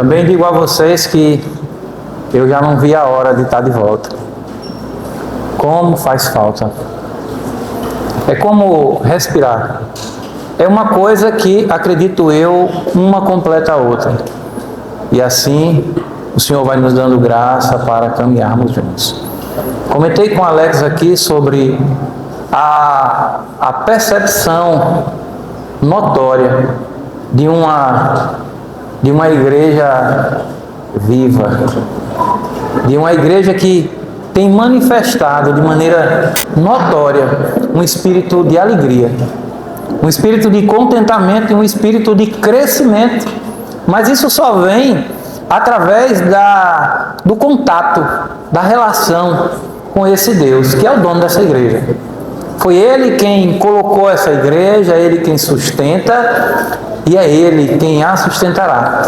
Também digo a vocês que eu já não vi a hora de estar de volta. Como faz falta. É como respirar. É uma coisa que, acredito eu, uma completa a outra. E assim, o Senhor vai nos dando graça para caminharmos juntos. Comentei com o Alex aqui sobre a percepção notória de uma igreja viva, de uma igreja que tem manifestado de maneira notória um espírito de alegria, um espírito de contentamento e um espírito de crescimento. Mas isso só vem através do contato, da relação com esse Deus, que é o dono dessa igreja. Foi Ele quem colocou essa igreja, é Ele quem sustenta e é Ele quem a sustentará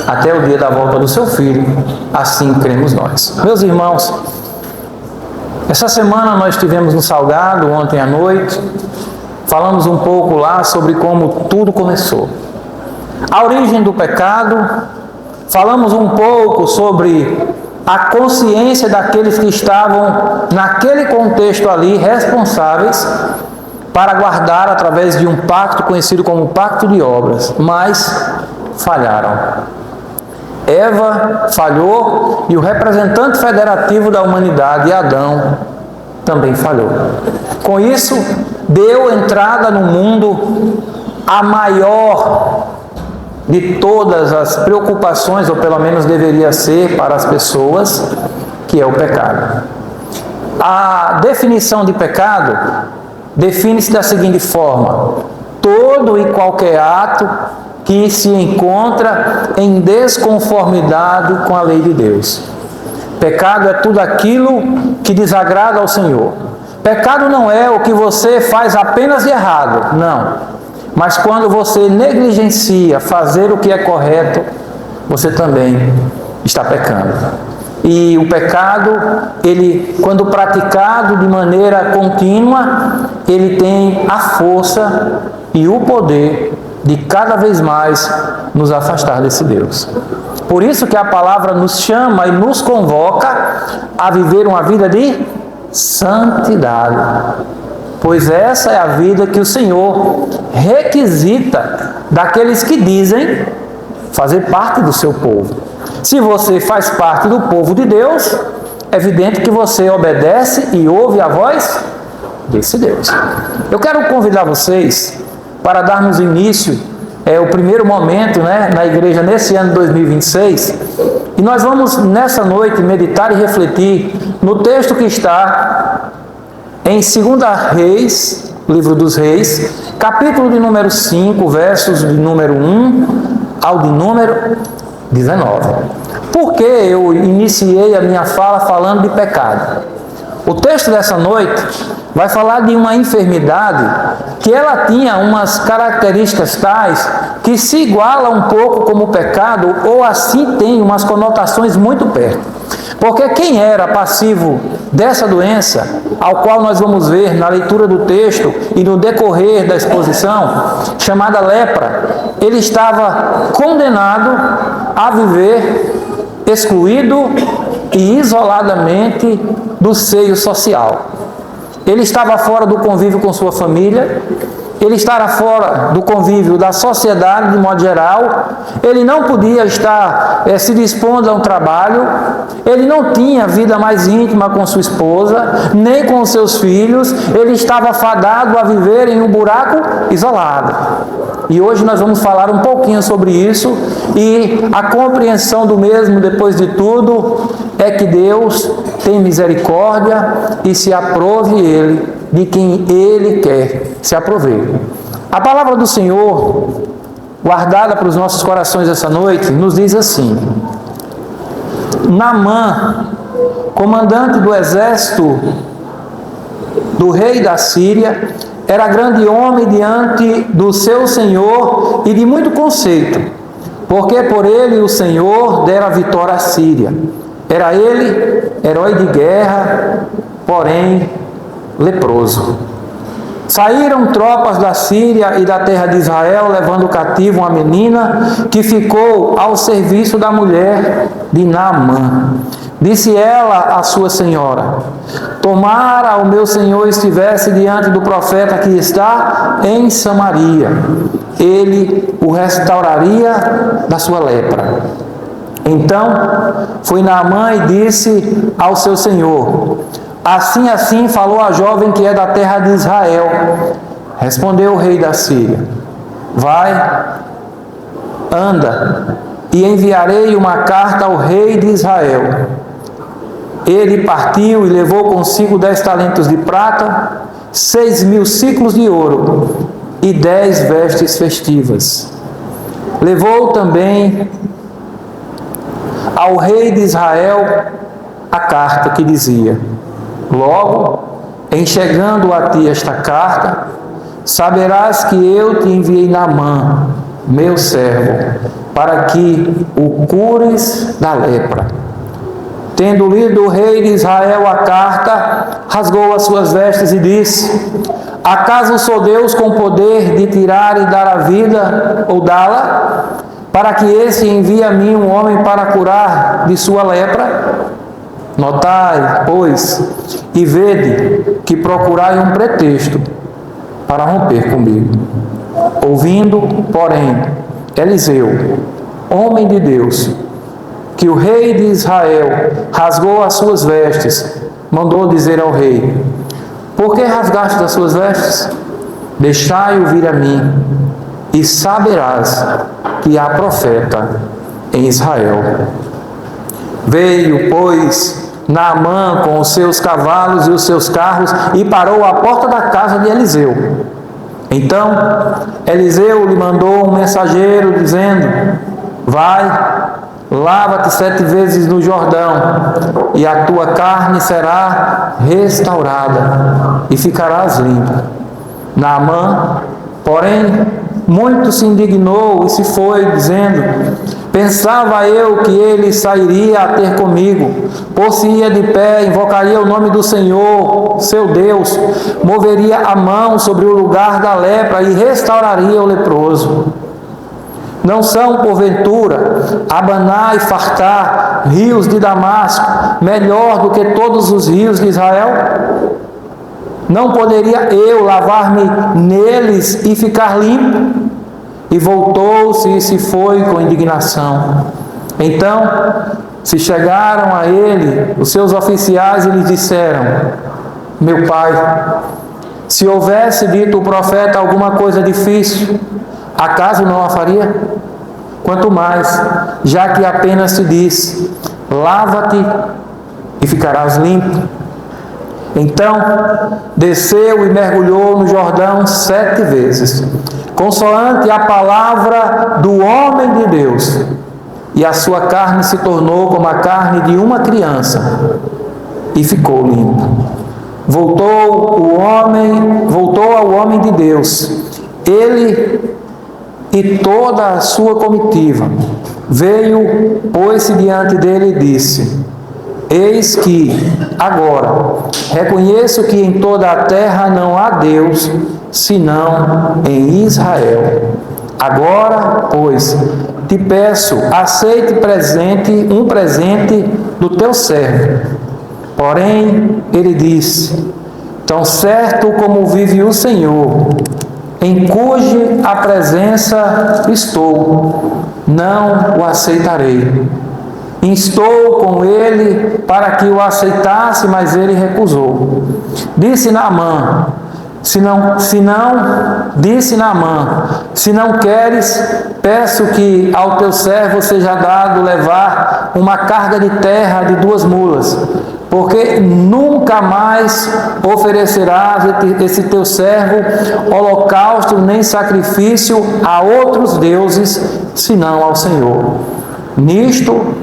até o dia da volta do seu Filho, assim cremos nós. Meus irmãos, essa semana nós estivemos no Salgado, ontem à noite, falamos um pouco lá sobre como tudo começou. A origem do pecado, falamos um pouco sobre a consciência daqueles que estavam naquele contexto ali responsáveis para guardar através de um pacto conhecido como pacto de obras, mas falharam. Eva falhou e o representante federativo da humanidade, Adão, também falhou. Com isso, deu entrada no mundo a maior de todas as preocupações, ou pelo menos deveria ser para as pessoas, que é o pecado. A definição de pecado define-se da seguinte forma: todo e qualquer ato que se encontra em desconformidade com a lei de Deus. Pecado é tudo aquilo que desagrada ao Senhor. Pecado não é o que você faz apenas de errado, não. Mas quando você negligencia fazer o que é correto, você também está pecando. E o pecado, ele, quando praticado de maneira contínua, ele tem a força e o poder de cada vez mais nos afastar desse Deus. Por isso que a palavra nos chama e nos convoca a viver uma vida de santidade. Pois essa é a vida que o Senhor requisita daqueles que dizem fazer parte do seu povo. Se você faz parte do povo de Deus, é evidente que você obedece e ouve a voz desse Deus. Eu quero convidar vocês para darmos início, o primeiro momento, na igreja nesse ano de 2026, e nós vamos nessa noite meditar e refletir no texto que está em 2 Reis, livro dos Reis, capítulo de número 5, versos de número 1 ao de número 19. Por que eu iniciei a minha fala falando de pecado? O texto dessa noite vai falar de uma enfermidade que ela tinha umas características tais que se iguala um pouco como o pecado, ou assim tem umas conotações muito perto. Porque quem era passivo dessa doença, ao qual nós vamos ver na leitura do texto e no decorrer da exposição, chamada lepra, ele estava condenado a viver excluído e isoladamente do seio social. Ele estava fora do convívio com sua família, ele estava fora do convívio da sociedade de modo geral, ele não podia estar se dispondo a um trabalho, ele não tinha vida mais íntima com sua esposa, nem com os seus filhos, ele estava fadado a viver em um buraco isolado. E hoje nós vamos falar um pouquinho sobre isso, e a compreensão do mesmo, depois de tudo, é que Deus tem misericórdia e se aprove Ele de quem Ele quer se aprover. A palavra do Senhor, guardada para os nossos corações essa noite, nos diz assim: Naamã, comandante do exército do rei da Síria, era grande homem diante do seu Senhor e de muito conceito, porque por ele o Senhor dera a vitória à Síria. Era ele herói de guerra, porém leproso. Saíram tropas da Síria e da terra de Israel, levando cativo uma menina que ficou ao serviço da mulher de Naamã. Disse ela à sua senhora: tomara o meu senhor estivesse diante do profeta que está em Samaria, ele o restauraria da sua lepra. Então foi Naamã e disse ao seu senhor: assim falou a jovem que é da terra de Israel. Respondeu o rei da Síria: vai, anda, e enviarei uma carta ao rei de Israel. Ele partiu e levou consigo 10 talentos de prata, 6.000 siclos de ouro e 10 vestes festivas. Levou também ao rei de Israel a carta que dizia: logo, em chegando a ti esta carta, saberás que eu te enviei Naamã, meu servo, para que o cures da lepra. Tendo lido o rei de Israel a carta, rasgou as suas vestes e disse: acaso sou Deus com poder de tirar e dar a vida ou dá-la, para que esse envie a mim um homem para curar de sua lepra? Notai, pois, e vede que procurai um pretexto para romper comigo. Ouvindo, porém, Eliseu, homem de Deus, que o rei de Israel rasgou as suas vestes, mandou dizer ao rei: por que rasgaste as suas vestes? Deixai-o vir a mim, e saberás que há profeta em Israel. Veio, pois, Naamã com os seus cavalos e os seus carros e parou à porta da casa de Eliseu. Então Eliseu lhe mandou um mensageiro dizendo: vai, lava-te 7 vezes no Jordão, e a tua carne será restaurada, e ficarás limpa. Naamã, porém, muito se indignou e se foi, dizendo: pensava eu que ele sairia a ter comigo, por-se-ia de pé, invocaria o nome do Senhor, seu Deus, moveria a mão sobre o lugar da lepra e restauraria o leproso. Não são, porventura, Abaná e Fartá, rios de Damasco, melhor do que todos os rios de Israel? Não poderia eu lavar-me neles e ficar limpo? E voltou-se e se foi com indignação. Então se chegaram a ele os seus oficiais e lhe disseram: meu pai, se houvesse dito o profeta alguma coisa difícil, acaso não a faria? Quanto mais, já que apenas te disse: lava-te e ficarás limpo. Então desceu e mergulhou no Jordão 7 vezes, consoante a palavra do homem de Deus, e a sua carne se tornou como a carne de uma criança, e ficou limpo. Voltou ao homem de Deus, ele e toda a sua comitiva. Veio, pôs-se diante dele e disse: eis que, agora, reconheço que em toda a terra não há Deus, senão em Israel. Agora, pois, te peço, aceite um presente do teu servo. Porém, ele disse: tão certo como vive o Senhor, em cuja presença estou, não o aceitarei. Instou com ele para que o aceitasse, mas ele recusou. Disse Naamã: se não queres, peço que ao teu servo seja dado levar uma carga de terra de 2 mulas, porque nunca mais oferecerás esse teu servo holocausto nem sacrifício a outros deuses, senão ao Senhor. Nisto,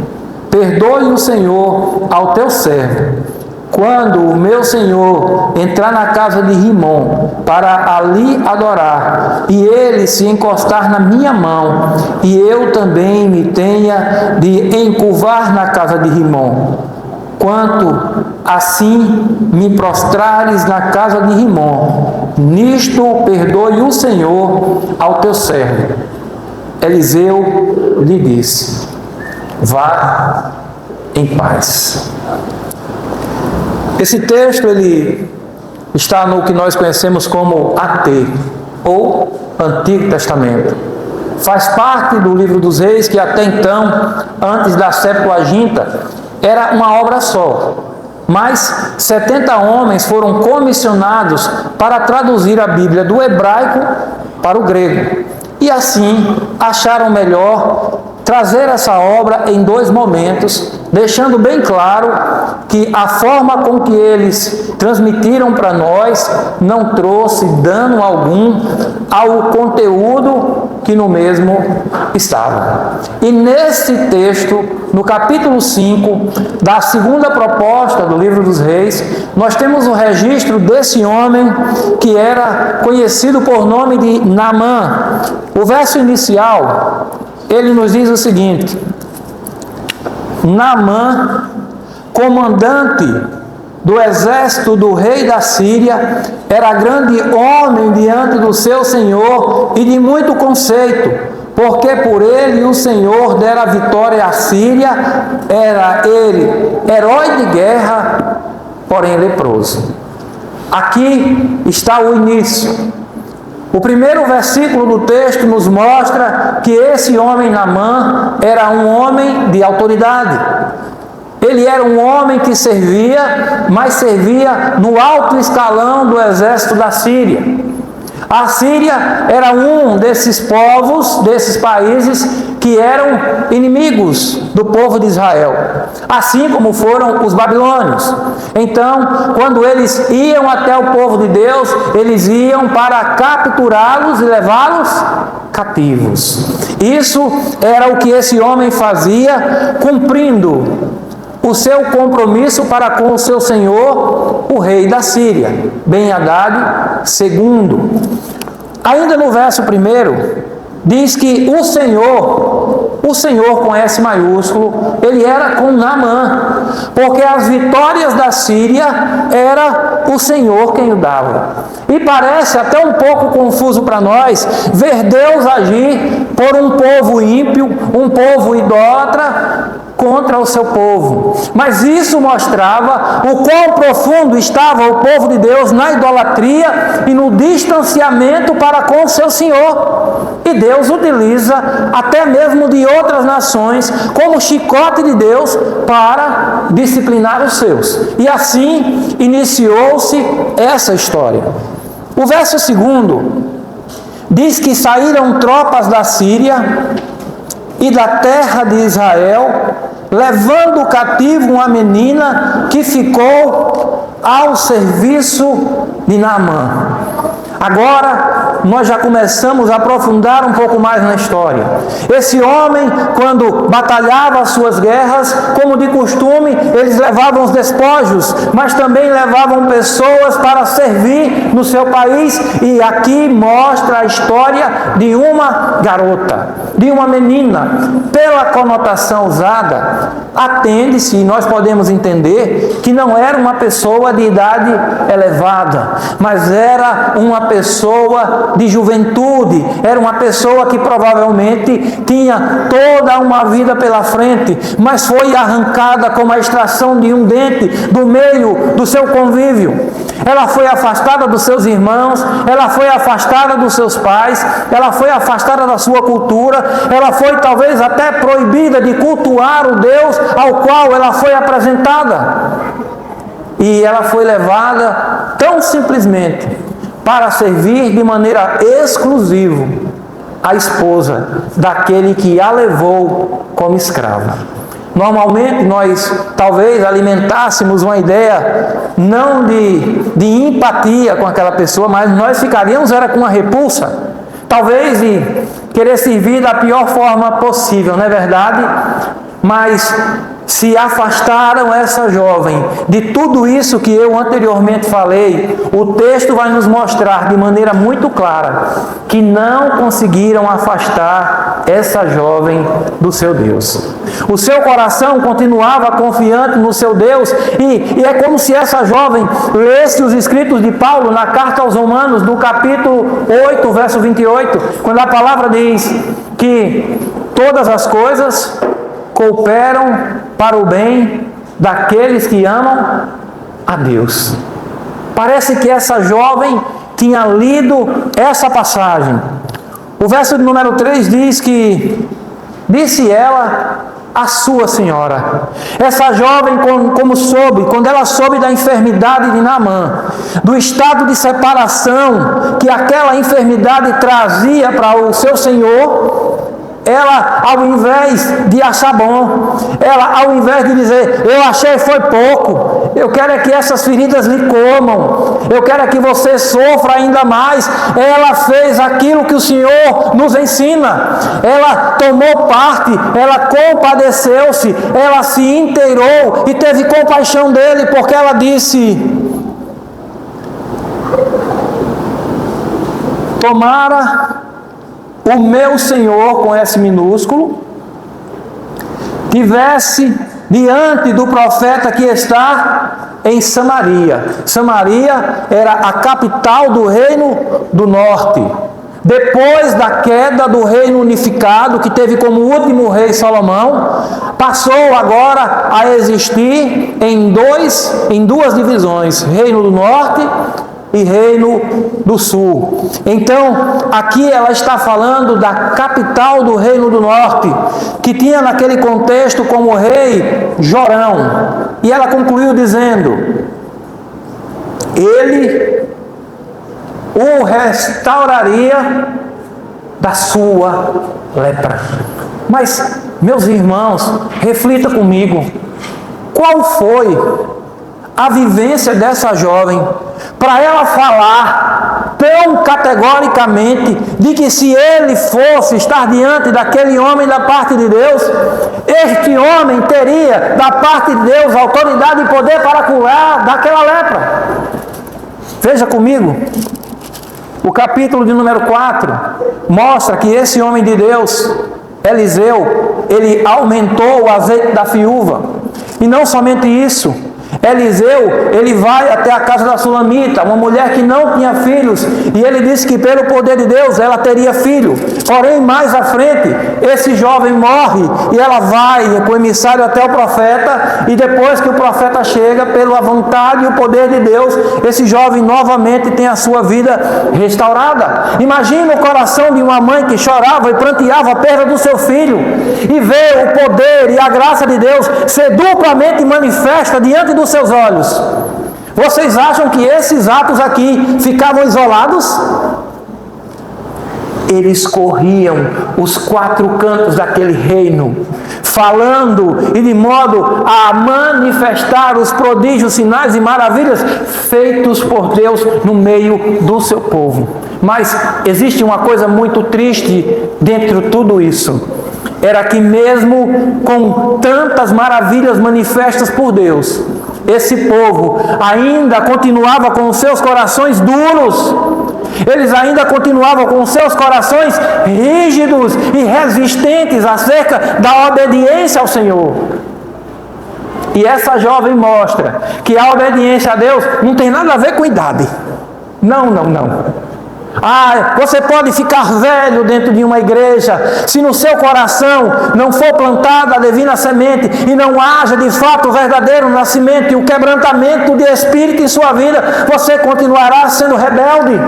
perdoe o Senhor ao teu servo, quando o meu senhor entrar na casa de Rimom para ali adorar, e ele se encostar na minha mão, e eu também me tenha de encurvar na casa de Rimom. quanto assim me prostrares na casa de Rimon, nisto perdoe o Senhor ao teu servo. Eliseu lhe disse: vá em paz. Esse texto ele está no que nós conhecemos como AT, ou Antigo Testamento. Faz parte do livro dos Reis, que até então, antes da Septuaginta, era uma obra só. Mas 70 homens foram comissionados para traduzir a Bíblia do hebraico para o grego. E assim acharam melhor trazer essa obra em 2 momentos, deixando bem claro que a forma com que eles transmitiram para nós não trouxe dano algum ao conteúdo que no mesmo estava. E nesse texto, no capítulo 5 da segunda proposta do livro dos Reis, nós temos o registro desse homem que era conhecido por nome de Naamã. O verso inicial, ele nos diz o seguinte: Naamã, comandante do exército do rei da Síria, era grande homem diante do seu senhor e de muito conceito, porque por ele o Senhor dera a vitória à Síria. Era ele herói de guerra, porém leproso. Aqui está o início. O primeiro versículo do texto nos mostra que esse homem Naamã era um homem de autoridade. Ele era um homem que servia, mas servia no alto escalão do exército da Síria. A Síria era um desses povos, desses países que eram inimigos do povo de Israel, assim como foram os babilônios. Então, quando eles iam até o povo de Deus, eles iam para capturá-los e levá-los cativos. Isso era o que esse homem fazia, cumprindo o seu compromisso para com o seu senhor, o rei da Síria, Ben-Hadad II. Ainda no verso 1, diz que o Senhor com S maiúsculo, ele era com Naamã, porque as vitórias da Síria era o Senhor quem o dava. E parece até um pouco confuso para nós ver Deus agir por um povo ímpio, um povo idólatra, contra o seu povo. Mas isso mostrava o quão profundo estava o povo de Deus na idolatria e no distanciamento para com o seu Senhor. E Deus utiliza até mesmo de outras nações como chicote de Deus para disciplinar os seus. E assim iniciou-se essa história. O verso 2 diz que saíram tropas da Síria e da terra de Israel, levando cativo uma menina que ficou ao serviço de Naamã. Agora, nós já começamos a aprofundar um pouco mais na história. Esse homem, quando batalhava as suas guerras, como de costume, eles levavam os despojos, mas também levavam pessoas para servir no seu país. E aqui mostra a história de uma garota, de uma menina. Pela conotação usada, atende-se, e nós podemos entender, que não era uma pessoa de idade elevada, mas era uma pessoa de juventude, era uma pessoa que provavelmente tinha toda uma vida pela frente, mas foi arrancada como a extração de um dente do meio do seu convívio. Ela foi afastada dos seus irmãos, ela foi afastada dos seus pais, ela foi afastada da sua cultura, ela foi talvez até proibida de cultuar o Deus ao qual ela foi apresentada. E ela foi levada tão simplesmente para servir de maneira exclusiva a esposa daquele que a levou como escrava. Normalmente nós talvez alimentássemos uma ideia não de empatia com aquela pessoa, mas nós ficaríamos era com uma repulsa, talvez de querer servir da pior forma possível, não é verdade? mas se afastaram essa jovem de tudo isso que eu anteriormente falei. O texto vai nos mostrar de maneira muito clara que não conseguiram afastar essa jovem do seu Deus. O seu coração continuava confiante no seu Deus, e é como se essa jovem lesse os escritos de Paulo na carta aos Romanos, no capítulo 8, verso 28, quando a palavra diz que todas as coisas cooperam para o bem daqueles que amam a Deus. Parece que essa jovem tinha lido essa passagem. O verso de número 3 diz que disse ela a sua senhora. Essa jovem, quando ela soube da enfermidade de Naamã, do estado de separação que aquela enfermidade trazia para o seu senhor, ela, ao invés de achar bom, ela, ao invés de dizer, eu achei foi pouco, eu quero é que essas feridas lhe comam, eu quero é que você sofra ainda mais, ela fez aquilo que o Senhor nos ensina. Ela tomou parte, ela compadeceu-se, ela se inteirou e teve compaixão dele, porque ela disse: tomara o meu Senhor, com S minúsculo, tivesse diante do profeta que está em Samaria. Samaria era a capital do reino do norte. Depois da queda do reino unificado, que teve como último rei Salomão, passou agora a existir em duas divisões: reino do norte e reino do sul. Então, aqui ela está falando da capital do reino do norte, que tinha naquele contexto como rei Jorão. E ela concluiu dizendo: ele o restauraria da sua lepra. Mas, meus irmãos, reflita comigo, qual foi a vivência dessa jovem para ela falar tão categoricamente de que se ele fosse estar diante daquele homem da parte de Deus, este homem teria da parte de Deus autoridade e poder para curar daquela lepra? Veja comigo, o capítulo de número 4 mostra que esse homem de Deus, Eliseu, ele aumentou o azeite da viúva. E não somente isso, Eliseu, ele vai até a casa da Sulamita, uma mulher que não tinha filhos, e ele disse que pelo poder de Deus ela teria filho. Porém, mais à frente, esse jovem morre e ela vai com o emissário até o profeta, e depois que o profeta chega, pela vontade e o poder de Deus, esse jovem novamente tem a sua vida restaurada. Imagina o coração de uma mãe que chorava e pranteava a perda do seu filho, e vê o poder e a graça de Deus ser duplamente manifesta diante dos seus olhos. Vocês acham que esses atos aqui ficavam isolados? Eles corriam os 4 cantos daquele reino, falando e de modo a manifestar os prodígios, sinais e maravilhas feitos por Deus no meio do seu povo. Mas existe uma coisa muito triste dentro de tudo isso. Era que mesmo com tantas maravilhas manifestas por Deus, esse povo ainda continuava com os seus corações duros. Eles ainda continuavam com os seus corações rígidos e resistentes acerca da obediência ao Senhor. E essa jovem mostra que a obediência a Deus não tem nada a ver com idade. Não. Você pode ficar velho dentro de uma igreja, se no seu coração não for plantada a divina semente e não haja de fato o verdadeiro nascimento e o quebrantamento de espírito em sua vida, você continuará sendo rebelde.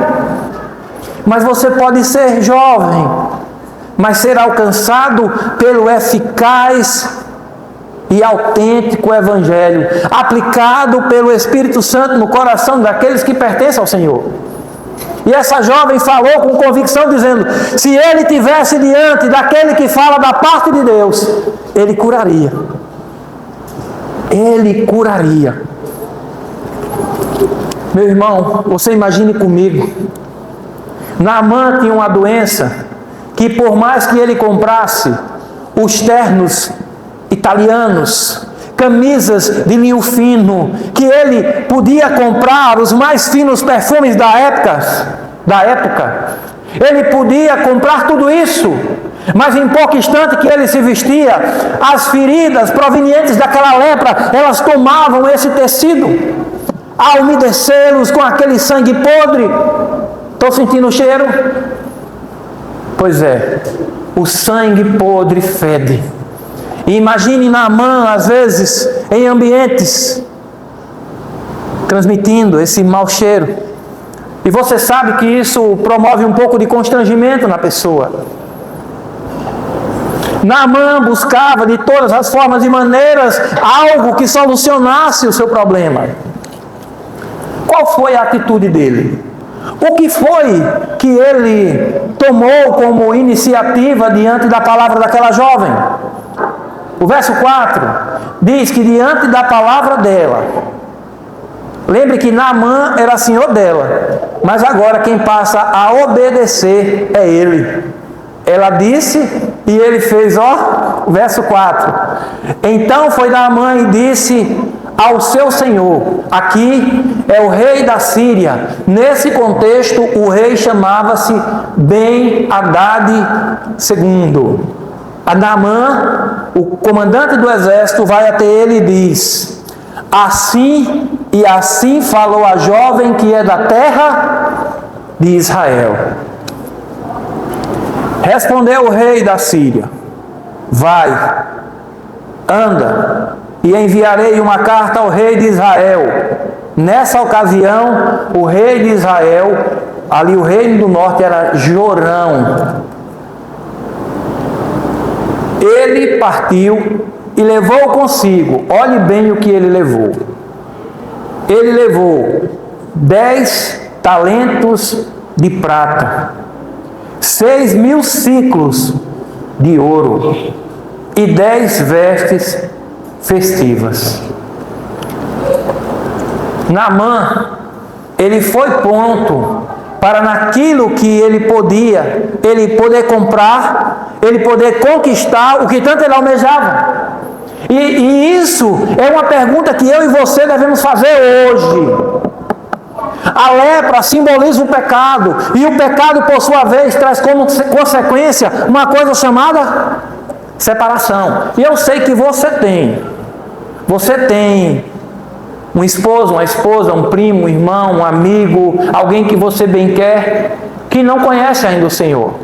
Mas você pode ser jovem, mas ser alcançado pelo eficaz e autêntico Evangelho, aplicado pelo Espírito Santo no coração daqueles que pertencem ao Senhor. E essa jovem falou com convicção, dizendo: se ele tivesse diante daquele que fala da parte de Deus, ele curaria. Ele curaria. Meu irmão, você imagine comigo, Naamã tinha uma doença que, por mais que ele comprasse os ternos italianos, camisas de linho fino, que ele podia comprar os mais finos perfumes da época. Ele podia comprar tudo isso, mas em pouco instante que ele se vestia, as feridas provenientes daquela lepra, elas tomavam esse tecido, a umedecê-los com aquele sangue podre. Estou sentindo o cheiro? Pois é, o sangue podre fede. E imagine Naamã, às vezes, em ambientes, transmitindo esse mau cheiro. E você sabe que isso promove um pouco de constrangimento na pessoa. Naamã buscava de todas as formas e maneiras algo que solucionasse o seu problema. Qual foi a atitude dele? O que foi que ele tomou como iniciativa diante da palavra daquela jovem? O verso 4 diz que diante da palavra dela, lembre que Naamã era senhor dela, mas agora quem passa a obedecer é ele. Ela disse e ele fez, o verso 4. Então foi Naamã e disse ao seu senhor, aqui é o rei da Síria. Nesse contexto, o rei chamava-se Ben-Hadad II. Naamã, o comandante do exército, vai até ele e diz: assim falou a jovem que é da terra de Israel. Respondeu o rei da Síria: vai, anda, e enviarei uma carta ao rei de Israel. Nessa ocasião, o rei de Israel, ali o reino do norte era Jorão, ele partiu e levou consigo, olhe bem o que ele levou. Ele levou 10 talentos de prata, 6.000 ciclos de ouro e 10 vestes festivas. Naamã, ele foi pronto para naquilo que ele poder comprar, ele poder conquistar o que tanto ele almejava. E isso é uma pergunta que eu e você devemos fazer hoje. A lepra simboliza o pecado, e o pecado, por sua vez, traz como consequência uma coisa chamada separação. E eu sei que você tem um esposo, uma esposa, um primo, um irmão, um amigo, alguém que você bem quer, que não conhece ainda o Senhor.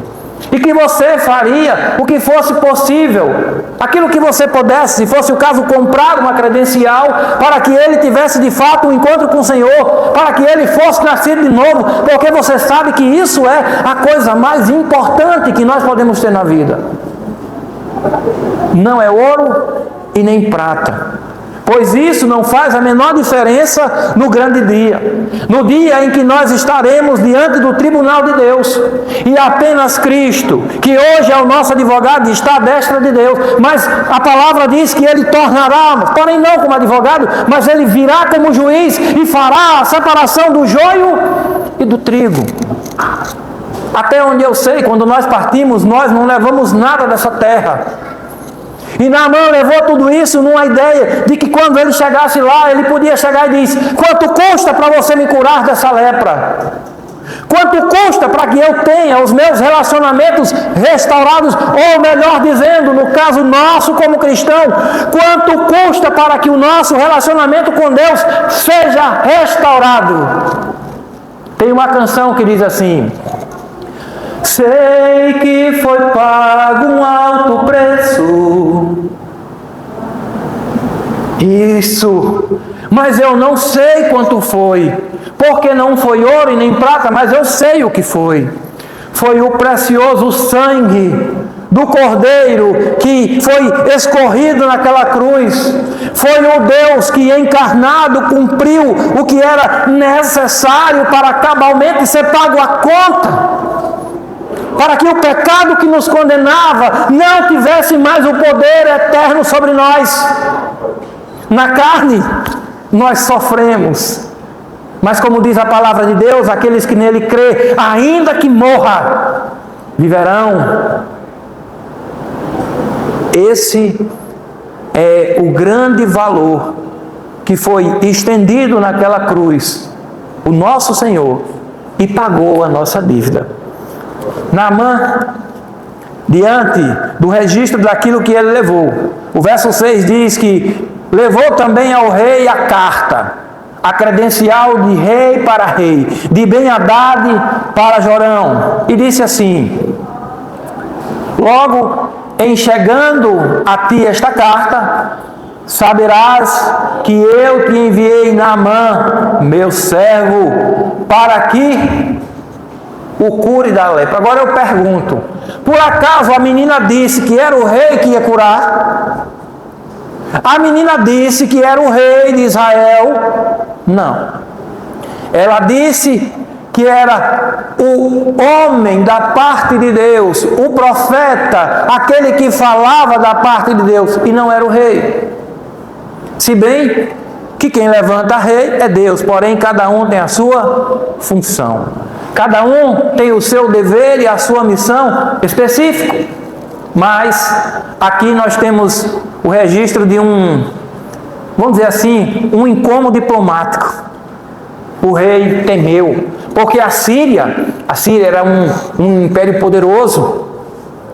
E que você faria o que fosse possível, aquilo que você pudesse, se fosse o caso, comprar uma credencial para que ele tivesse de fato um encontro com o Senhor, para que ele fosse nascido de novo, porque você sabe que isso é a coisa mais importante que nós podemos ter na vida. Não é ouro e nem prata, pois isso não faz a menor diferença no grande dia, no dia em que nós estaremos diante do tribunal de Deus, e apenas Cristo, que hoje é o nosso advogado, está à destra de Deus, mas a palavra diz que ele tornará, porém não como advogado, mas ele virá como juiz e fará a separação do joio e do trigo. Até onde eu sei, quando nós partimos, nós não levamos nada dessa terra. E Naamã levou tudo isso numa ideia de que quando ele chegasse lá, ele podia chegar e dizer: quanto custa para você me curar dessa lepra? Quanto custa para que eu tenha os meus relacionamentos restaurados? Ou melhor dizendo, no caso nosso como cristão, quanto custa para que o nosso relacionamento com Deus seja restaurado? Tem uma canção que diz assim: sei que foi pago um alto preço, isso, mas eu não sei quanto foi, porque não foi ouro e nem prata, mas eu sei o que foi. Foi o precioso sangue do Cordeiro que foi escorrido naquela cruz. Foi o Deus que encarnado cumpriu o que era necessário para cabalmente ser pago a conta, para que o pecado que nos condenava não tivesse mais o poder eterno sobre nós. Na carne, nós sofremos, mas como diz a palavra de Deus, aqueles que nele crê, ainda que morra, viverão. Esse é o grande valor que foi estendido naquela cruz, o nosso Senhor, e pagou a nossa dívida. Naamã, diante do registro daquilo que ele levou, o verso 6 diz que levou também ao rei a carta, a credencial de rei para rei, de Ben-Hadad para Jorão, e disse assim: logo em chegando a ti esta carta, saberás que eu te enviei Naamã, meu servo, para que o cure da lepra. Agora eu pergunto, por acaso a menina disse que era o rei que ia curar? A menina disse que era o rei de Israel? Não. Ela disse que era o homem da parte de Deus, o profeta, aquele que falava da parte de Deus, e não era o rei. Se bem que quem levanta rei é Deus, porém cada um tem a sua função. Cada um tem o seu dever e a sua missão específica. Mas aqui nós temos o registro de vamos dizer assim, um incômodo diplomático. O rei temeu, porque a Síria era um império poderoso,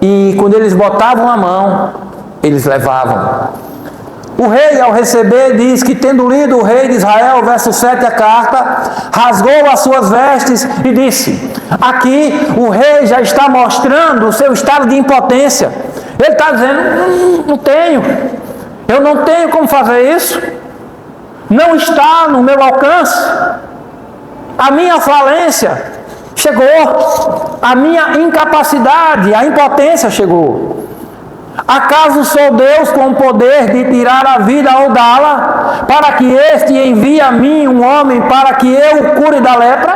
e quando eles botavam a mão, eles levavam. O rei, ao receber, diz que, tendo lido o rei de Israel, verso 7, a carta, rasgou as suas vestes e disse: aqui o rei já está mostrando o seu estado de impotência. Ele está dizendo: eu não tenho como fazer isso, não está no meu alcance, a minha falência chegou, a minha incapacidade, a impotência chegou. Acaso sou Deus com o poder de tirar a vida ou dá-la, para que este envie a mim um homem para que eu o cure da lepra?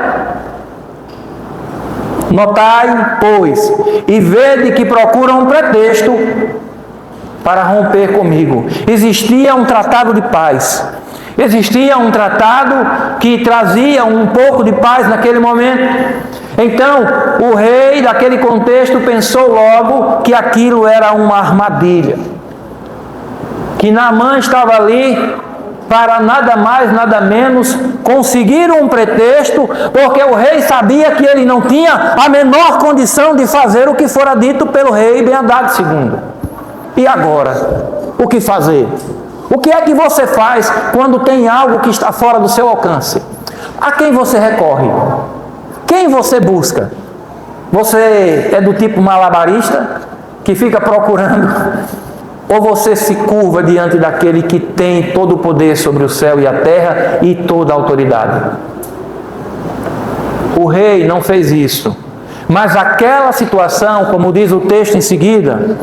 Notai, pois, e vede que procuram um pretexto para romper comigo. Existia um tratado de paz. Existia um tratado que trazia um pouco de paz naquele momento. Então, o rei daquele contexto pensou logo que aquilo era uma armadilha. Que Naamã estava ali para nada mais, nada menos conseguir um pretexto, porque o rei sabia que ele não tinha a menor condição de fazer o que fora dito pelo rei Ben-Hadad II. E agora, o que fazer? O que é que você faz quando tem algo que está fora do seu alcance? A quem você recorre? Quem você busca? Você é do tipo malabarista, que fica procurando, ou você se curva diante daquele que tem todo o poder sobre o céu e a terra e toda a autoridade? O rei não fez isso, mas aquela situação, como diz o texto em seguida,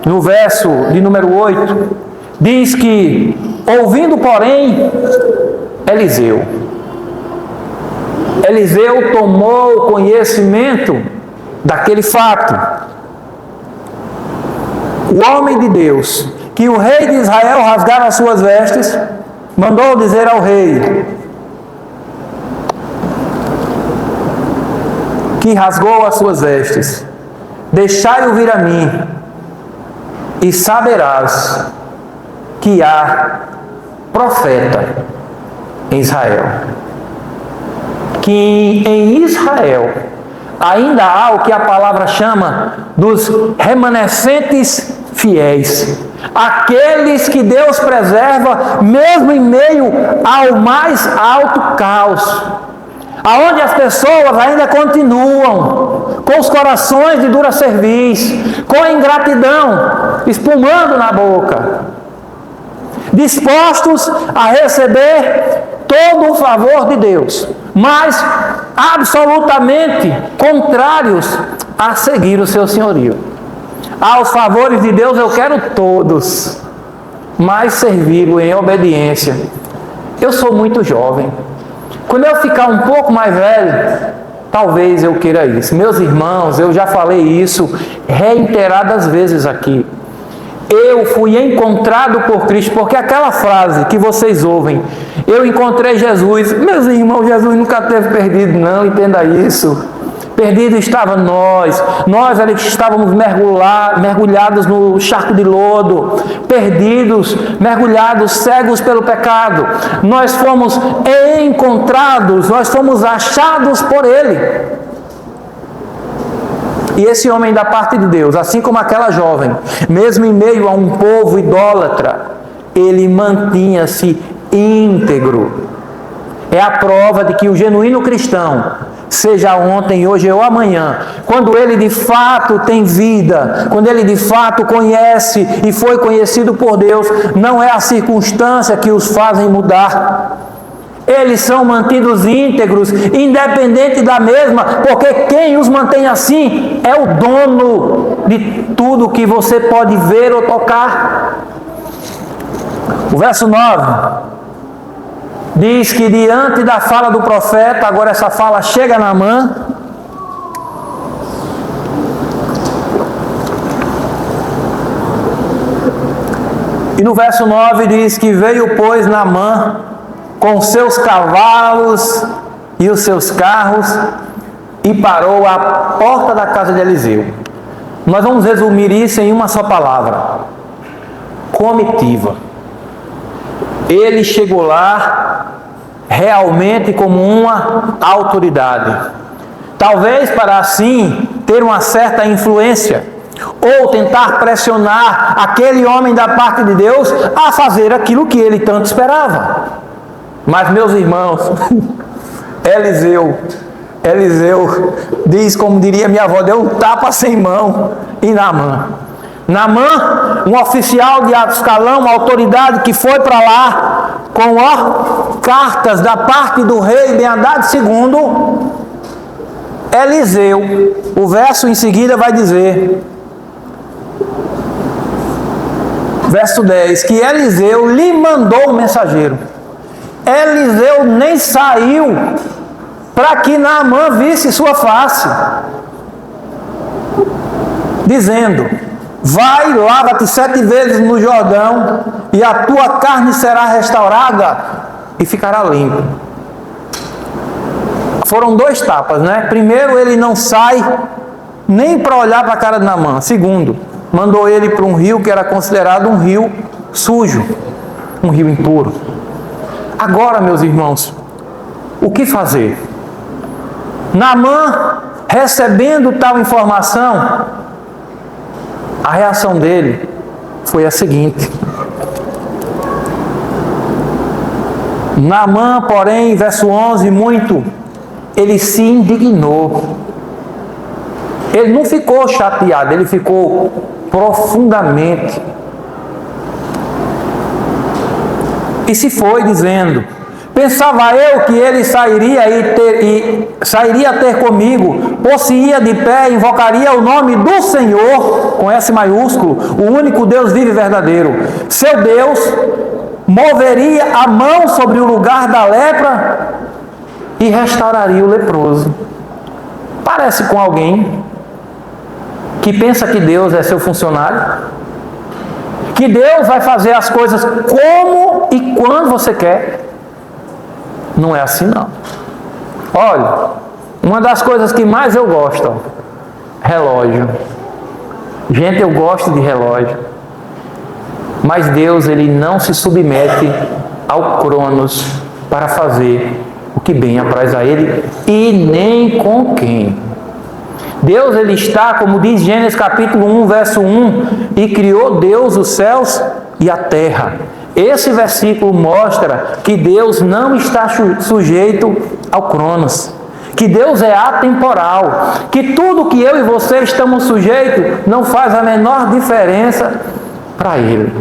no verso de número 8, diz que, ouvindo porém, Eliseu tomou conhecimento daquele fato. O homem de Deus, que o rei de Israel rasgara as suas vestes, mandou dizer ao rei, que rasgou as suas vestes: deixai-o vir a mim, e saberás que há profeta em Israel. Que em Israel ainda há o que a palavra chama dos remanescentes fiéis. Aqueles que Deus preserva mesmo em meio ao mais alto caos. Aonde as pessoas ainda continuam com os corações de dura cerviz, com a ingratidão espumando na boca, dispostos a receber todo o favor de Deus, mas absolutamente contrários a seguir o seu senhorio. Aos favores de Deus eu quero todos, mas servi-lo em obediência. Eu sou muito jovem. Quando eu ficar um pouco mais velho, talvez eu queira isso. Meus irmãos, eu já falei isso reiteradas vezes aqui. Eu fui encontrado por Cristo, porque aquela frase que vocês ouvem, eu encontrei Jesus. Meus irmãos, Jesus nunca teve perdido, não, entenda isso. Perdido estavam nós ali que estávamos mergulhados no charco de lodo, perdidos, mergulhados, cegos pelo pecado. Nós fomos encontrados, nós fomos achados por Ele. E esse homem da parte de Deus, assim como aquela jovem, mesmo em meio a um povo idólatra, ele mantinha-se íntegro. É a prova de que o genuíno cristão, seja ontem, hoje ou amanhã, quando ele de fato tem vida, quando ele de fato conhece e foi conhecido por Deus, não é a circunstância que os fazem mudar. Eles são mantidos íntegros, independente da mesma, porque quem os mantém assim é o dono de tudo que você pode ver ou tocar. O verso 9 diz que diante da fala do profeta, agora essa fala chega a Naamã. E no verso 9 diz que veio, pois, Naamã com seus cavalos e os seus carros e parou à porta da casa de Eliseu. Nós vamos resumir isso em uma só palavra: comitiva. Ele chegou lá realmente como uma autoridade, talvez para assim ter uma certa influência, ou tentar pressionar aquele homem da parte de Deus a fazer aquilo que ele tanto esperava. Mas, meus irmãos, Eliseu diz, como diria minha avó, deu um tapa sem mão em Naamã. Naamã, um oficial de alto escalão, uma autoridade que foi para lá com cartas da parte do rei Ben-Hadad II. Eliseu, o verso em seguida vai dizer, verso 10, que Eliseu lhe mandou o mensageiro. Eliseu nem saiu para que Naamã visse sua face, dizendo: vai, lava-te 7 vezes no Jordão, e a tua carne será restaurada e ficará limpa. Foram 2 tapas, né? Primeiro, ele não sai nem para olhar para a cara de Naamã. Segundo, mandou ele para um rio que era considerado um rio sujo, um rio impuro. Agora, meus irmãos, o que fazer? Naamã, recebendo tal informação, a reação dele foi a seguinte. Naamã, porém, verso 11, ele se indignou. Ele não ficou chateado, ele ficou profundamente. E se foi dizendo: pensava eu que ele sairia a ter comigo, por-se-ia de pé, invocaria o nome do Senhor, com S maiúsculo, o único Deus vivo e verdadeiro. Seu Deus moveria a mão sobre o lugar da lepra e restauraria o leproso. Parece com alguém que pensa que Deus é seu funcionário, que Deus vai fazer as coisas como e quando você quer. Não é assim, não. Olha, uma das coisas que mais eu gosto, relógio. Gente, eu gosto de relógio. Mas Deus, ele não se submete ao Cronos para fazer o que bem apraz a ele, e nem com quem. Deus, ele está, como diz Gênesis capítulo 1, verso 1, e criou Deus os céus e a terra. Esse versículo mostra que Deus não está sujeito ao Cronos, que Deus é atemporal, que tudo que eu e você estamos sujeitos não faz a menor diferença para Ele.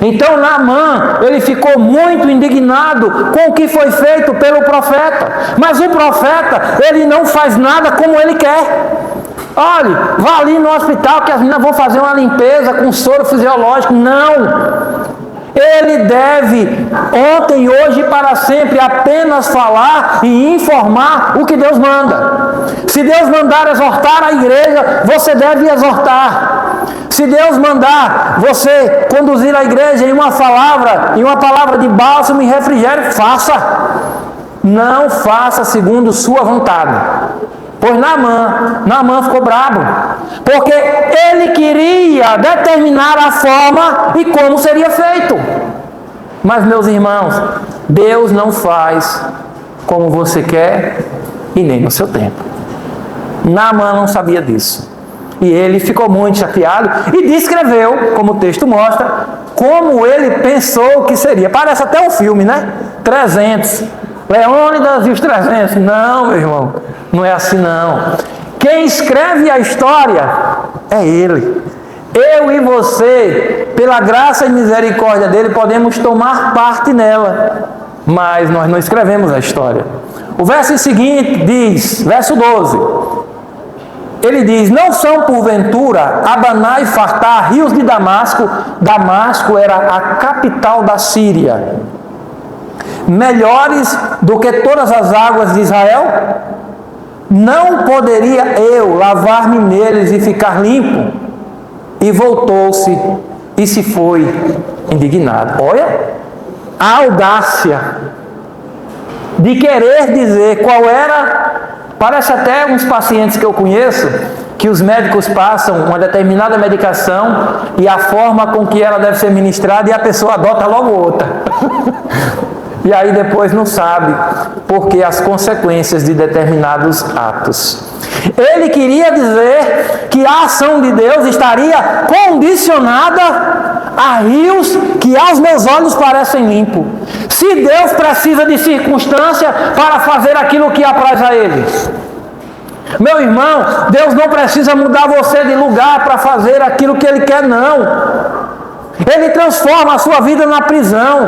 Então Naamã, ele ficou muito indignado com o que foi feito pelo profeta, mas o profeta, ele não faz nada como ele quer. Olha, vá ali no hospital que as meninas vão fazer uma limpeza com soro fisiológico. Não! Ele deve, ontem, hoje e para sempre, apenas falar e informar o que Deus manda. Se Deus mandar exortar a igreja, você deve exortar. Se Deus mandar você conduzir a igreja em uma palavra de bálsamo e refrigério, faça. Não faça segundo sua vontade. Pois Naamã ficou bravo, porque ele queria determinar a forma e como seria feito. Mas, meus irmãos, Deus não faz como você quer e nem no seu tempo. Naamã não sabia disso. E ele ficou muito chateado e descreveu, como o texto mostra, como ele pensou que seria. Parece até um filme, né? 300. Leônidas e os 300. Não, meu irmão, não é assim não. Quem escreve a história é ele. Eu e você, pela graça e misericórdia dele, podemos tomar parte nela. Mas nós não escrevemos a história. O verso seguinte diz, verso 12. Ele diz: não são porventura Abaná e Fartá, rios de Damasco. Damasco era a capital da Síria, melhores do que todas as águas de Israel? Não poderia eu lavar-me neles e ficar limpo? E voltou-se e se foi indignado. Olha a audácia de querer dizer qual era. Parece até uns pacientes que eu conheço, que os médicos passam uma determinada medicação e a forma com que ela deve ser ministrada e a pessoa adota logo outra. E aí depois não sabe porque as consequências de determinados atos. Ele queria dizer que a ação de Deus estaria condicionada a rios que aos meus olhos parecem limpos. Se Deus precisa de circunstância para fazer aquilo que apraz a Ele, meu irmão, Deus não precisa mudar você de lugar para fazer aquilo que Ele quer, não. Ele transforma a sua vida na prisão.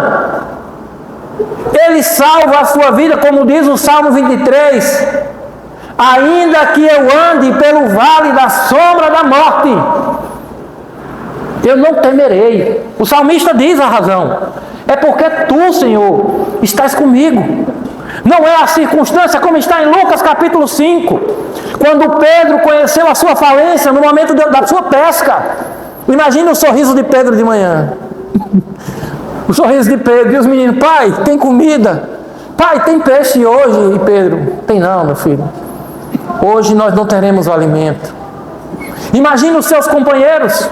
Ele salva a sua vida, como diz o Salmo 23. Ainda que eu ande pelo vale da sombra da morte, eu não temerei. O salmista diz a razão: é porque tu, Senhor, estás comigo. Não é a circunstância, como está em Lucas capítulo 5, quando Pedro conheceu a sua falência no momento da sua pesca. Imagina o sorriso de Pedro de manhã. O sorriso de Pedro, e os meninos: pai, tem comida? Pai, tem peixe hoje? E Pedro: tem não, meu filho. Hoje nós não teremos o alimento. Imagina os seus companheiros.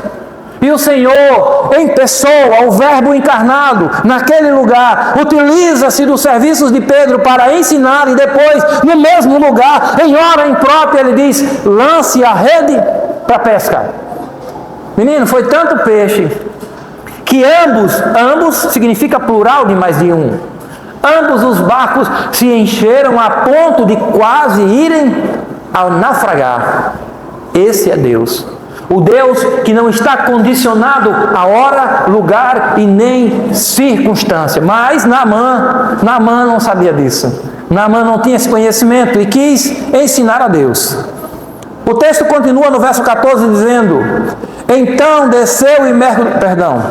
E o Senhor, em pessoa, o Verbo encarnado, naquele lugar, utiliza-se dos serviços de Pedro para ensinar, e depois, no mesmo lugar, em hora imprópria, ele diz: lance a rede para pescar. Menino, foi tanto peixe que ambos significa plural de mais de um. Ambos os barcos se encheram a ponto de quase irem ao naufragar. Esse é Deus. O Deus que não está condicionado a hora, lugar e nem circunstância. Mas Naamã não sabia disso. Naamã não tinha esse conhecimento e quis ensinar a Deus. O texto continua no verso 14 dizendo: então desceu e mergulhou.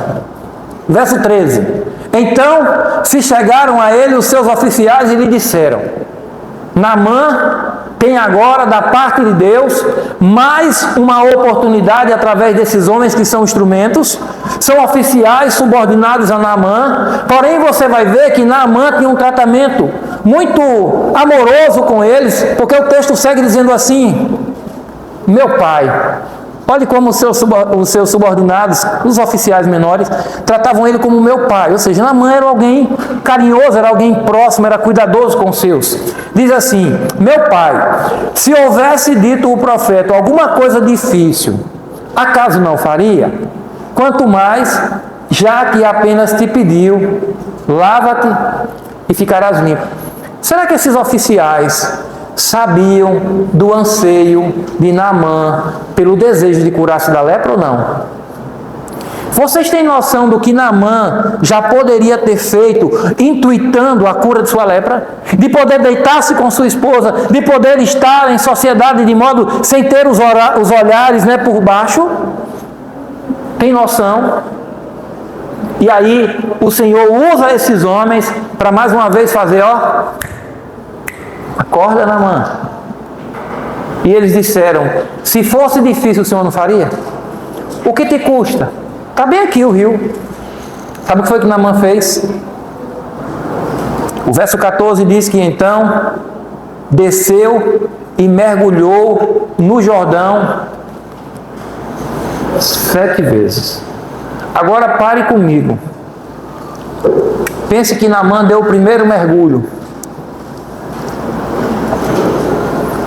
Verso 13. Então se chegaram a ele os seus oficiais e lhe disseram: Naamã tem agora da parte de Deus mais uma oportunidade através desses homens que são instrumentos, são oficiais subordinados a Naamã. Porém você vai ver que Naamã tinha um tratamento muito amoroso com eles, porque o texto segue dizendo assim: meu pai. Olhe como os seus subordinados, os oficiais menores, tratavam ele como meu pai. Ou seja, Naamã era alguém carinhoso, era alguém próximo, era cuidadoso com os seus. Diz assim: meu pai, se houvesse dito o profeta alguma coisa difícil, acaso não faria? Quanto mais, já que apenas te pediu, lava-te e ficarás limpo. Será que esses oficiais sabiam do anseio de Naamã pelo desejo de curar-se da lepra ou não? Vocês têm noção do que Naamã já poderia ter feito intuitando a cura de sua lepra? De poder deitar-se com sua esposa, de poder estar em sociedade de modo sem ter os olhares por baixo? Tem noção? E aí o Senhor usa esses homens para mais uma vez fazer, acorda, Naamã. E eles disseram: se fosse difícil, o Senhor não faria? O que te custa? Está bem aqui o rio. Sabe o que foi que Naamã fez? O verso 14 diz que então desceu e mergulhou no Jordão 7 vezes. Agora pare comigo. Pense que Naamã deu o primeiro mergulho.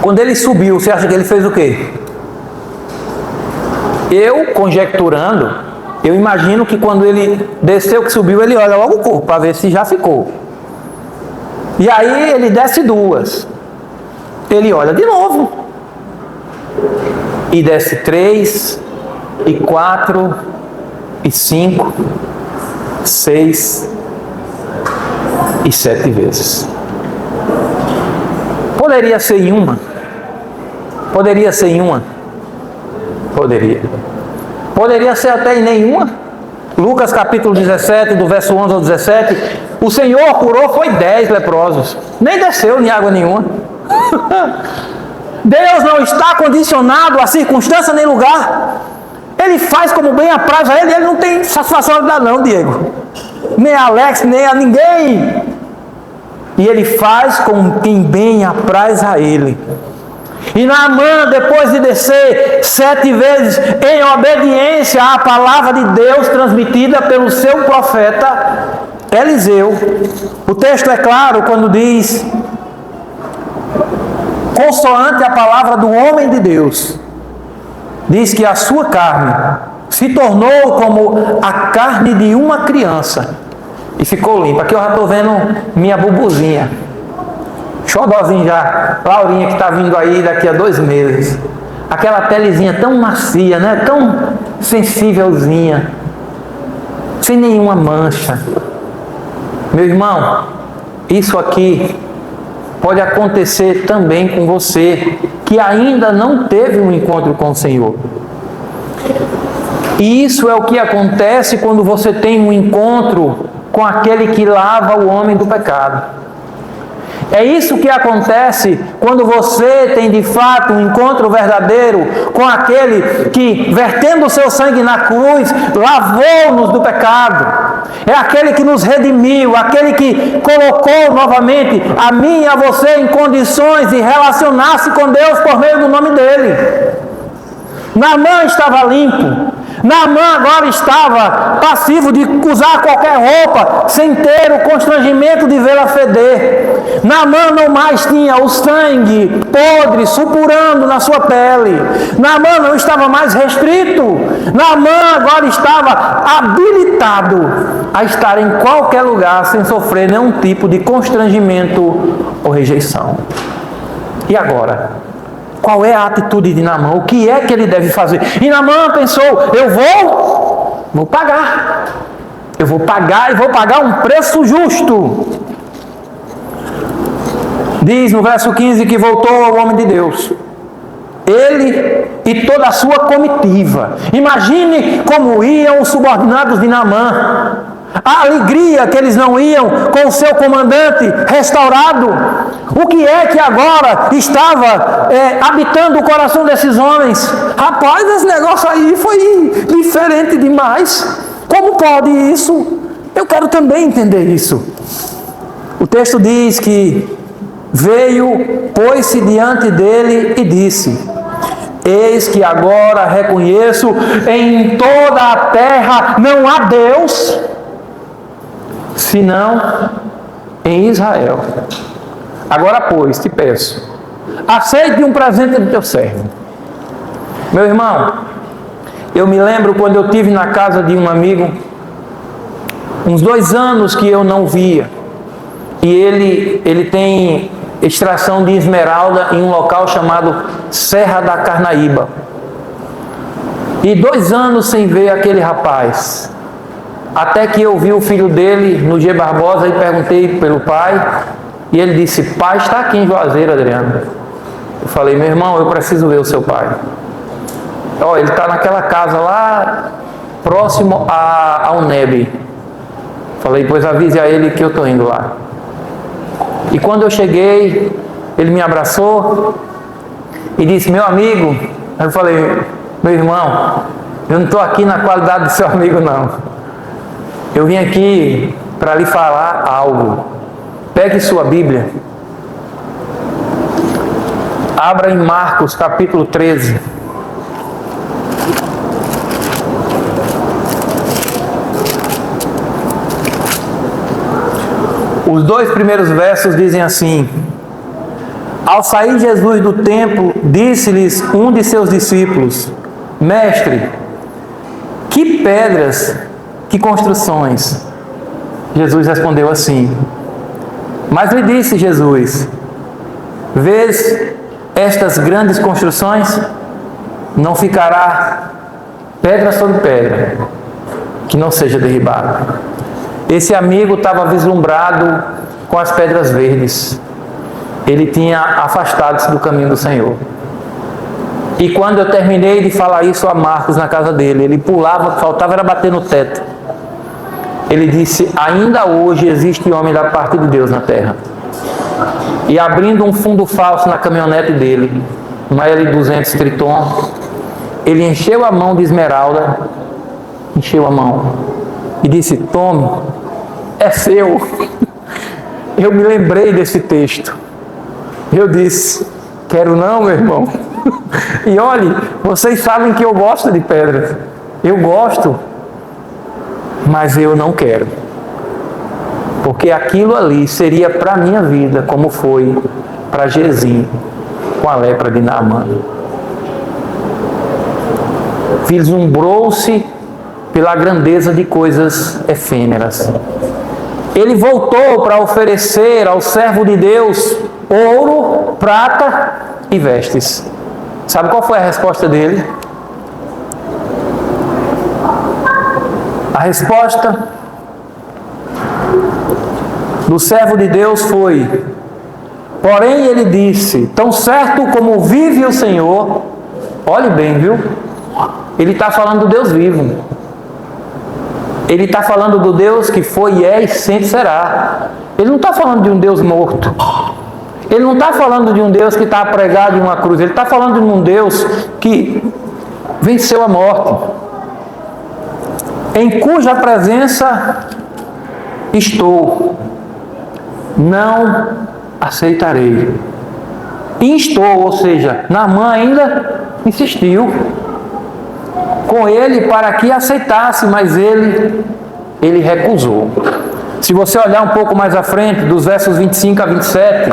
Quando ele subiu, você acha que ele fez o quê? Eu, conjecturando, eu imagino que quando ele desceu, que subiu, ele olha logo o corpo para ver se já ficou. E aí ele desce 2. Ele olha de novo. E desce 3, e 4, e 5, 6 e 7 vezes. Poderia ser em uma? Poderia ser em uma? Poderia. Poderia ser até em nenhuma? Lucas capítulo 17, do verso 11 ao 17, o Senhor curou foi 10 leprosos. Nem desceu em água nenhuma. Deus não está condicionado a circunstância nem lugar. Ele faz como bem apraz a ele. Ele não tem satisfação de dar não, Diego. Nem a Alex, nem a ninguém. E ele faz com quem bem apraz a ele. E Naamã, depois de descer 7 vezes em obediência à palavra de Deus transmitida pelo seu profeta Eliseu, o texto é claro quando diz, consoante a palavra do homem de Deus, diz que a sua carne se tornou como a carne de uma criança e ficou limpa. Aqui eu já estou vendo minha bubuzinha, xodózinho já, Laurinha que está vindo aí daqui a 2 meses. Aquela pelezinha tão macia, né? Tão sensívelzinha, sem nenhuma mancha. Meu irmão, isso aqui pode acontecer também com você, que ainda não teve um encontro com o Senhor. E isso é o que acontece quando você tem um encontro com aquele que lava o homem do pecado. É isso que acontece quando você tem de fato um encontro verdadeiro com aquele que, vertendo o seu sangue na cruz, lavou-nos do pecado. É aquele que nos redimiu, aquele que colocou novamente a mim e a você em condições de relacionar-se com Deus por meio do nome dele. Naamã estava limpo. Naamã agora estava passivo de usar qualquer roupa sem ter o constrangimento de vê-la feder. Naamã não mais tinha o sangue podre supurando na sua pele. Naamã não estava mais restrito. Naamã agora estava habilitado a estar em qualquer lugar sem sofrer nenhum tipo de constrangimento ou rejeição. E agora? Qual é a atitude de Naamã? O que é que ele deve fazer? E Naamã pensou, eu vou pagar. Eu vou pagar e vou pagar um preço justo. Diz no verso 15 que voltou ao homem de Deus. Ele e toda a sua comitiva. Imagine como iam os subordinados de Naamã. A alegria que eles não iam com o seu comandante restaurado. O que é que agora estava habitando o coração desses homens? Rapaz, esse negócio aí foi diferente demais. Como pode isso? Eu quero também entender isso. O texto diz que veio, pôs-se diante dele e disse: eis que agora reconheço em toda a terra não há Deus senão em Israel. Agora, pois, te peço, aceite um presente do teu servo. Meu irmão, eu me lembro quando eu estive na casa de um amigo, uns 2 anos que eu não via, e ele tem extração de esmeralda em um local chamado Serra da Carnaíba. E 2 anos sem ver aquele rapaz. Até que eu vi o filho dele no G. Barbosa e perguntei pelo pai. E ele disse: pai está aqui em Juazeiro, Adriano. Eu falei: meu irmão, eu preciso ver o seu pai. Ó, ele está naquela casa lá próximo ao NEB. Falei: pois avise a ele que eu estou indo lá. E quando eu cheguei, ele me abraçou e disse: meu amigo. Eu falei: meu irmão, eu não estou aqui na qualidade de seu amigo, não. Eu vim aqui para lhe falar algo. Pegue sua Bíblia Abra em Marcos capítulo 13. Os 2 primeiros versos dizem assim: Ao sair Jesus do templo, disse-lhes um de seus discípulos: Mestre, que pedras, que construções? Jesus respondeu assim: Mas lhe disse Jesus: Vês estas grandes construções? Não ficará pedra sobre pedra que não seja derribada. Esse amigo estava vislumbrado com as pedras verdes. Ele tinha afastado-se do caminho do Senhor. E quando eu terminei de falar isso a Marcos na casa dele, ele pulava, faltava era bater no teto. Ele disse: ainda hoje existe homem da parte de Deus na terra. E abrindo um fundo falso na caminhonete dele, uma L200 Triton, ele encheu a mão de esmeralda, encheu a mão e disse: tome, é seu. Eu me lembrei desse texto. Eu disse: quero não, meu irmão. E olhe, vocês sabem que eu gosto de pedras. Eu gosto, mas eu não quero. Porque aquilo ali seria para a minha vida, como foi para Gezim, com a lepra de Naamã. Vislumbrou-se pela grandeza de coisas efêmeras. Ele voltou para oferecer ao servo de Deus ouro, prata e vestes. Sabe qual foi a resposta dele? A resposta do servo de Deus foi: porém ele disse, tão certo como vive o Senhor. Olhe bem, viu? Ele está falando do Deus vivo. Ele está falando do Deus que foi e é e sempre será. Ele não está falando de um Deus morto. Ele não está falando de um Deus que está pregado em uma cruz. Ele está falando de um Deus que venceu a morte, em cuja presença estou. Não aceitarei. Instou, ou seja, Naamã ainda insistiu com ele para que aceitasse, mas ele recusou. Se você olhar um pouco mais à frente, dos versos 25 a 27,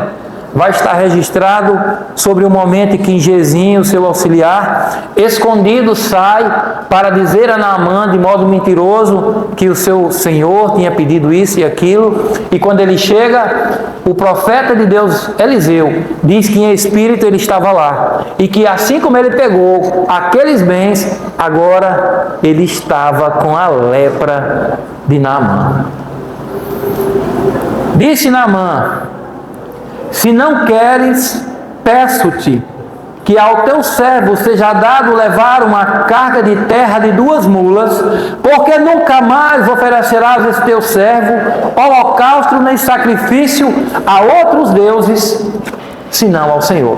vai estar registrado sobre o momento em que Gezim, o seu auxiliar, escondido, sai para dizer a Naamã de modo mentiroso que o seu senhor tinha pedido isso e aquilo. E quando ele chega, o profeta de Deus, Eliseu, diz que em espírito ele estava lá. E que assim como ele pegou aqueles bens, agora ele estava com a lepra de Naamã. Disse Naamã: se não queres, peço-te que ao teu servo seja dado levar uma carga de terra de 2 mulas, porque nunca mais oferecerás esse teu servo holocausto nem sacrifício a outros deuses, senão ao Senhor.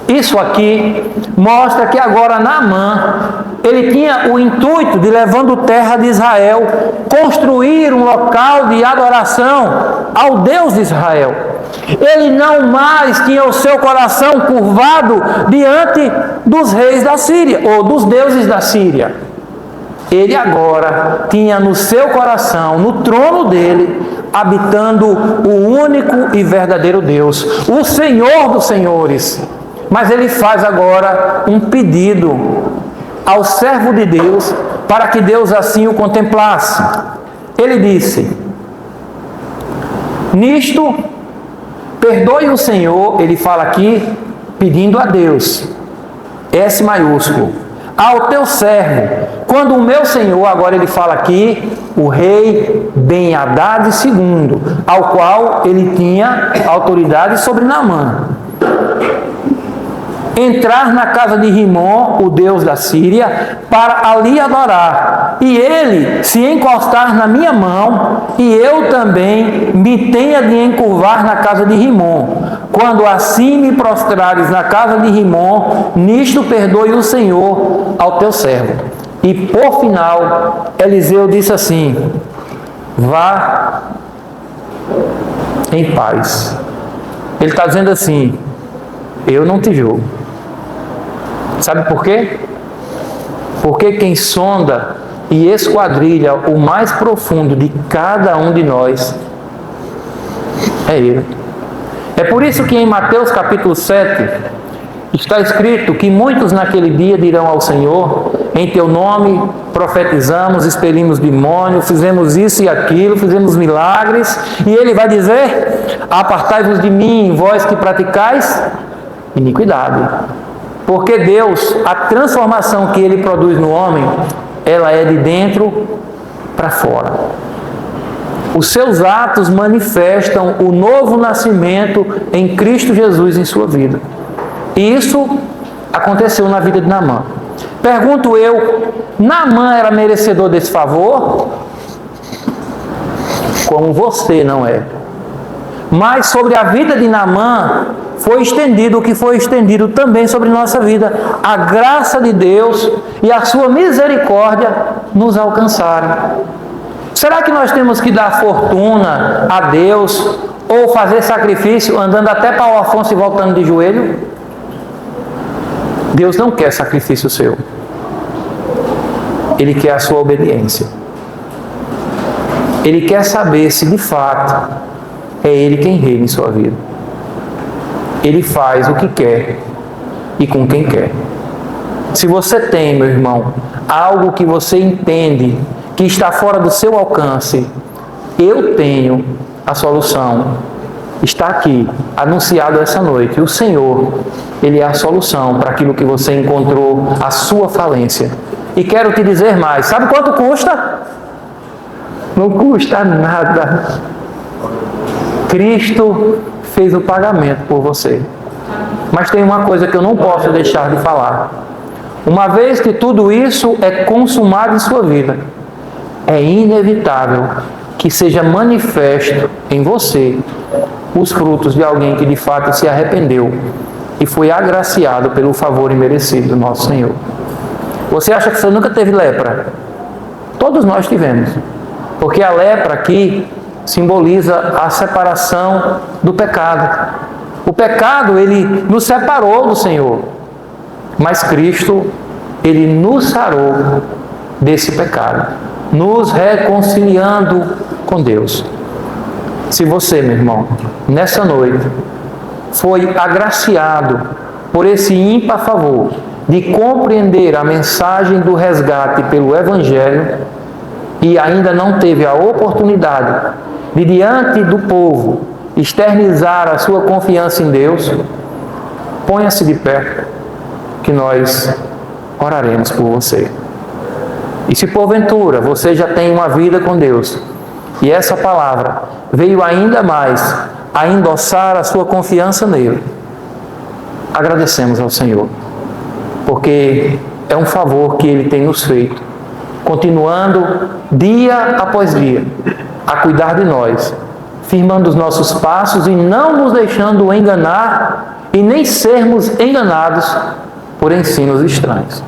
Isso aqui mostra que agora Naamã, ele tinha o intuito de, levando terra de Israel, construir um local de adoração ao Deus de Israel. Ele não mais tinha o seu coração curvado diante dos reis da Síria, ou dos deuses da Síria. Ele agora tinha no seu coração, no trono dele, habitando o único e verdadeiro Deus, o Senhor dos senhores. Mas ele faz agora um pedido ao servo de Deus, para que Deus assim o contemplasse. Ele disse: nisto, perdoe o Senhor, ele fala aqui, pedindo a Deus, S maiúsculo, ao teu servo, quando o meu Senhor, agora ele fala aqui, o rei Ben-Hadad II, ao qual ele tinha autoridade sobre Naamã, entrar na casa de Rimon, o deus da Síria, para ali adorar, e ele se encostar na minha mão, e eu também me tenha de encurvar na casa de Rimon. Quando assim me prostrares na casa de Rimon, nisto perdoe o Senhor ao teu servo. E por final, Eliseu disse assim: vá em paz. Ele está dizendo assim: eu não te julgo. Sabe por quê? Porque quem sonda e esquadrilha o mais profundo de cada um de nós é Ele. É por isso que em Mateus capítulo 7 está escrito que muitos naquele dia dirão ao Senhor: em teu nome profetizamos, expelimos demônios, fizemos isso e aquilo, fizemos milagres. E Ele vai dizer: apartai-vos de mim, vós que praticais iniquidade. Porque Deus, a transformação que Ele produz no homem, ela é de dentro para fora. Os seus atos manifestam o novo nascimento em Cristo Jesus em sua vida. E isso aconteceu na vida de Naamã. Pergunto eu, Naamã era merecedor desse favor? Como você não é. Mas sobre a vida de Naamã foi estendido o que foi estendido também sobre nossa vida. A graça de Deus e a sua misericórdia nos alcançaram. Será que nós temos que dar fortuna a Deus ou fazer sacrifício andando até Paulo Afonso e voltando de joelho? Deus não quer sacrifício seu. Ele quer a sua obediência. Ele quer saber se de fato é Ele quem reina em sua vida. Ele faz o que quer e com quem quer. Se você tem, meu irmão, algo que você entende que está fora do seu alcance, eu tenho a solução. Está aqui, anunciado essa noite. O Senhor, Ele é a solução para aquilo que você encontrou, a sua falência. E quero te dizer mais. Sabe quanto custa? Não custa nada. Cristo fez o pagamento por você. Mas tem uma coisa que eu não posso deixar de falar. Uma vez que tudo isso é consumado em sua vida, é inevitável que seja manifesto em você os frutos de alguém que de fato se arrependeu e foi agraciado pelo favor imerecido do nosso Senhor. Você acha que você nunca teve lepra? Todos nós tivemos. Porque a lepra aqui simboliza a separação do pecado. O pecado, ele nos separou do Senhor. Mas Cristo, Ele nos sarou desse pecado, nos reconciliando com Deus. Se você, meu irmão, nessa noite, foi agraciado por esse ímpar favor de compreender a mensagem do resgate pelo Evangelho e ainda não teve a oportunidade de, diante do povo, externizar a sua confiança em Deus, ponha-se de pé, que nós oraremos por você. E se porventura você já tem uma vida com Deus, e essa palavra veio ainda mais a endossar a sua confiança nele, agradecemos ao Senhor, porque é um favor que Ele tem nos feito, continuando dia após dia a cuidar de nós, firmando os nossos passos e não nos deixando enganar e nem sermos enganados por ensinos estranhos.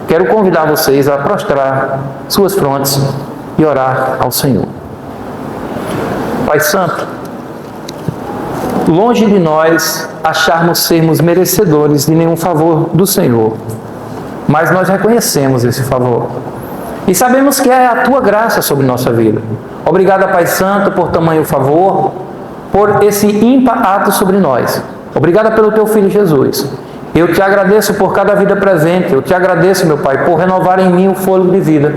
Quero convidar vocês a prostrar suas frontes e orar ao Senhor. Pai Santo, longe de nós acharmos sermos merecedores de nenhum favor do Senhor, mas nós reconhecemos esse favor e sabemos que é a Tua graça sobre nossa vida. Obrigado, Pai Santo, por tamanho favor, por esse ímpar ato sobre nós. Obrigado pelo Teu Filho Jesus. Eu te agradeço por cada vida presente. Eu te agradeço, meu Pai, por renovar em mim o fôlego de vida.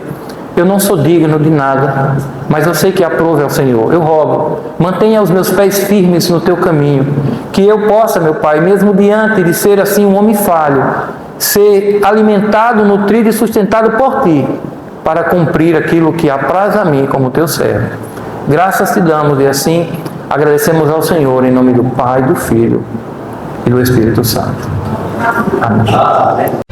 Eu não sou digno de nada, mas eu sei que aprove ao Senhor. Eu rogo, mantenha os meus pés firmes no Teu caminho, que eu possa, meu Pai, mesmo diante de ser assim um homem falho, ser alimentado, nutrido e sustentado por Ti, para cumprir aquilo que apraz a mim como Teu servo. Graças te damos e assim agradecemos ao Senhor em nome do Pai, do Filho e do Espírito Santo. Amém.